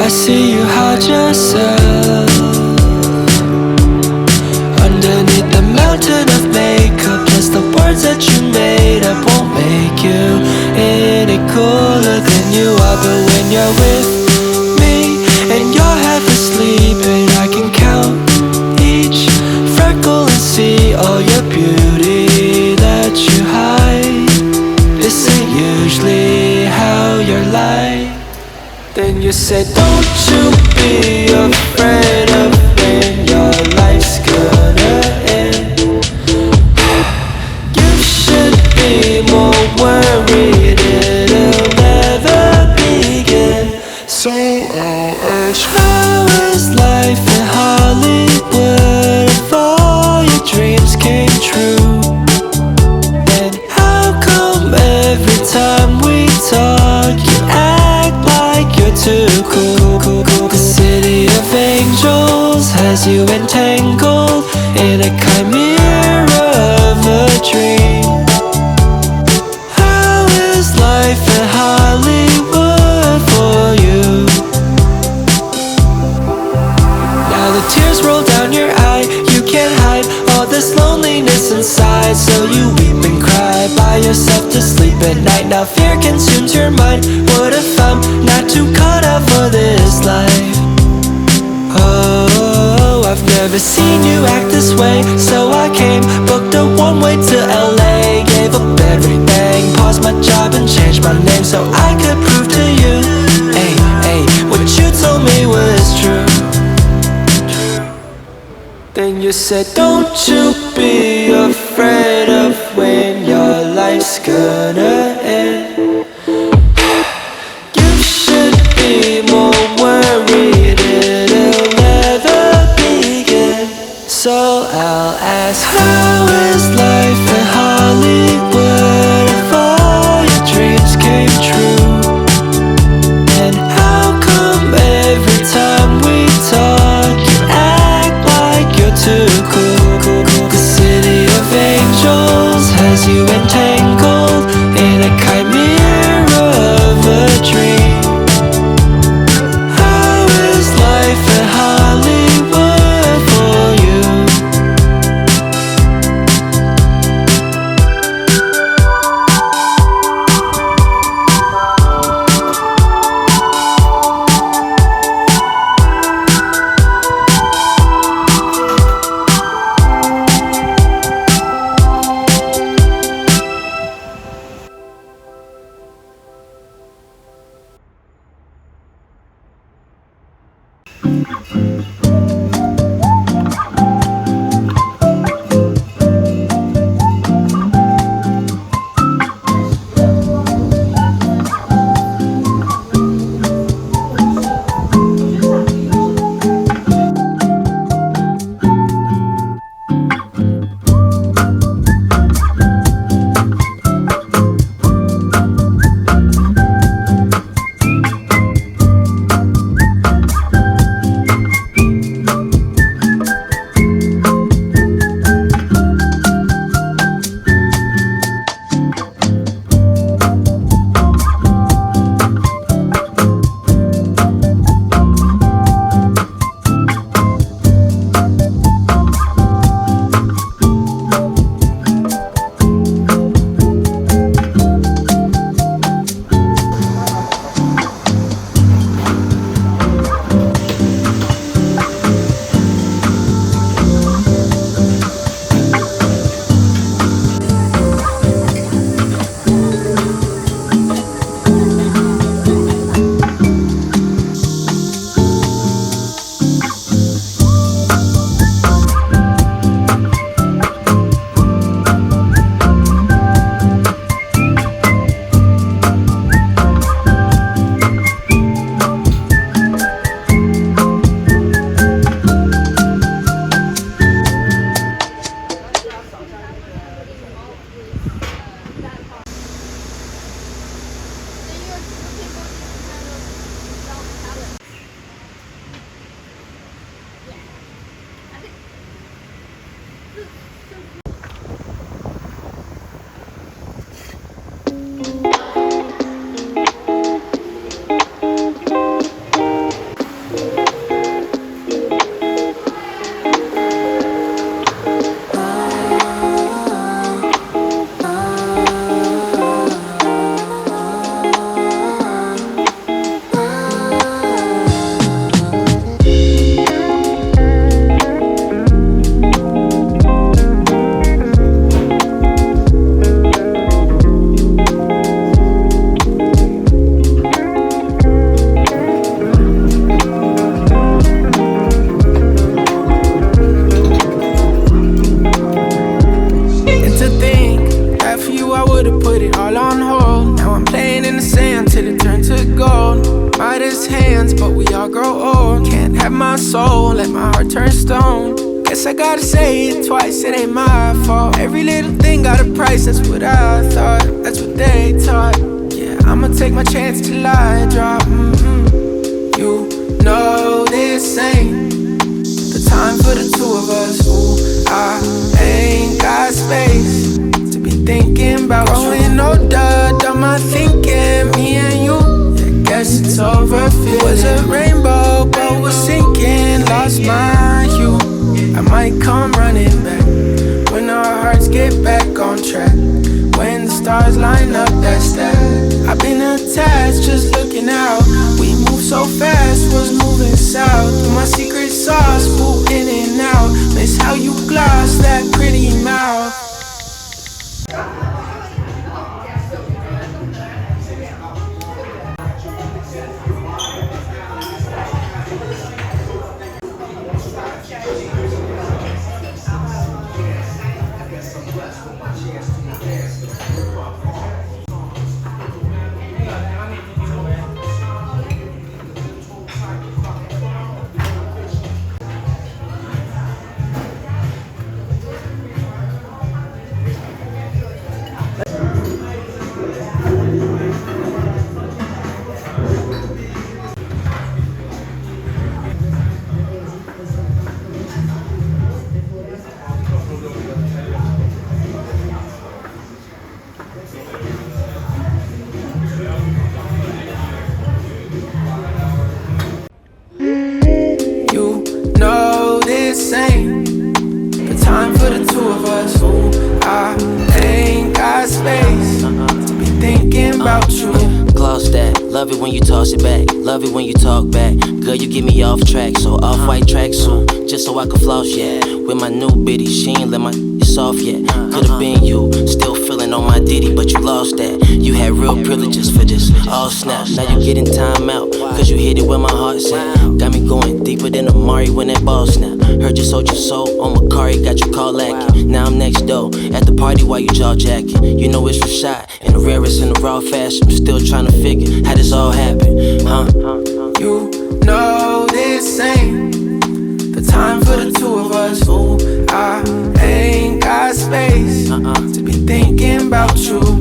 I see you hide yourself underneath the mountain of makeup. Plus the words that you made up won't make you any cooler than you are. But when you're with me and you're half asleep, and I can count each freckle and see all your beauty that you hide. This ain't usually how you're like. Then you say, don't you be afraid of when your life's gonna end. You should be more worried it'll never begin. So I'll ask, how is life in Hollywood if all your dreams came true? And how come every time we talk you act like you're too cool? The city of angels has you entangled in a chimera of a dream. How is life in Hollywood for you? Now the tears roll down your eye, you can't hide all this loneliness inside. So you weep and cry by yourself to sleep at night. Now fear consumes your mind. What if I'm not too caught up for this life? Oh, I've never seen you act this way. So I came, booked a one-way to LA, gave up everything, paused my job and changed my name so I could prove to you, hey, hey, what you told me was true. Then you said, don't you be afraid of when your life's gonna end. You should be more worried it'll never begin. So I'll ask, how is life in Hollywood if all your dreams came true? And how come every time we talk you act like you're too cool? The city of angels has you entangled in a chimera of a dream. How is life in Hollywood for you? I grow old. Can't have my soul, let my heart turn stone. Guess I gotta say it twice, it ain't my fault. Every little thing got a price, that's what I thought. That's what they taught. Yeah, I'ma take my chance till I drop. You know this ain't the time for the two of us. Ooh, I ain't got space to be thinking about growing older. Done my thinking, me and you. Yeah, guess it's over. It was a rainbow, but was sinking. Lost my hue. I might come running back when our hearts get back on track. When the stars line up, that's that. I've been attached, just looking out. We move so fast, was moving south. My secret sauce, boo in and out. Miss how you gloss that pretty mouth. Love it when you toss it back, love it when you talk back. Girl, you get me off track, so off-white tracksuit, just so I can floss, yeah. With my new bitty, she ain't let my soft yet. Could've been you, still feeling on my ditty, but you lost that. You had real privileges for this, all snap. Now you getting time out, cause you hit it where my heart's at. Got me going deeper than Amari when that ball snap. Heard you sold your soul on Macari, got you call lacking. Now I'm next door, at the party while you jaw jacking. You know it's Rashad, in the rarest in the raw fashion. I'm still trying to figure how this all happened, huh? You know this ain't the time for the two of us. Ooh, I ain't got space to be thinking about you.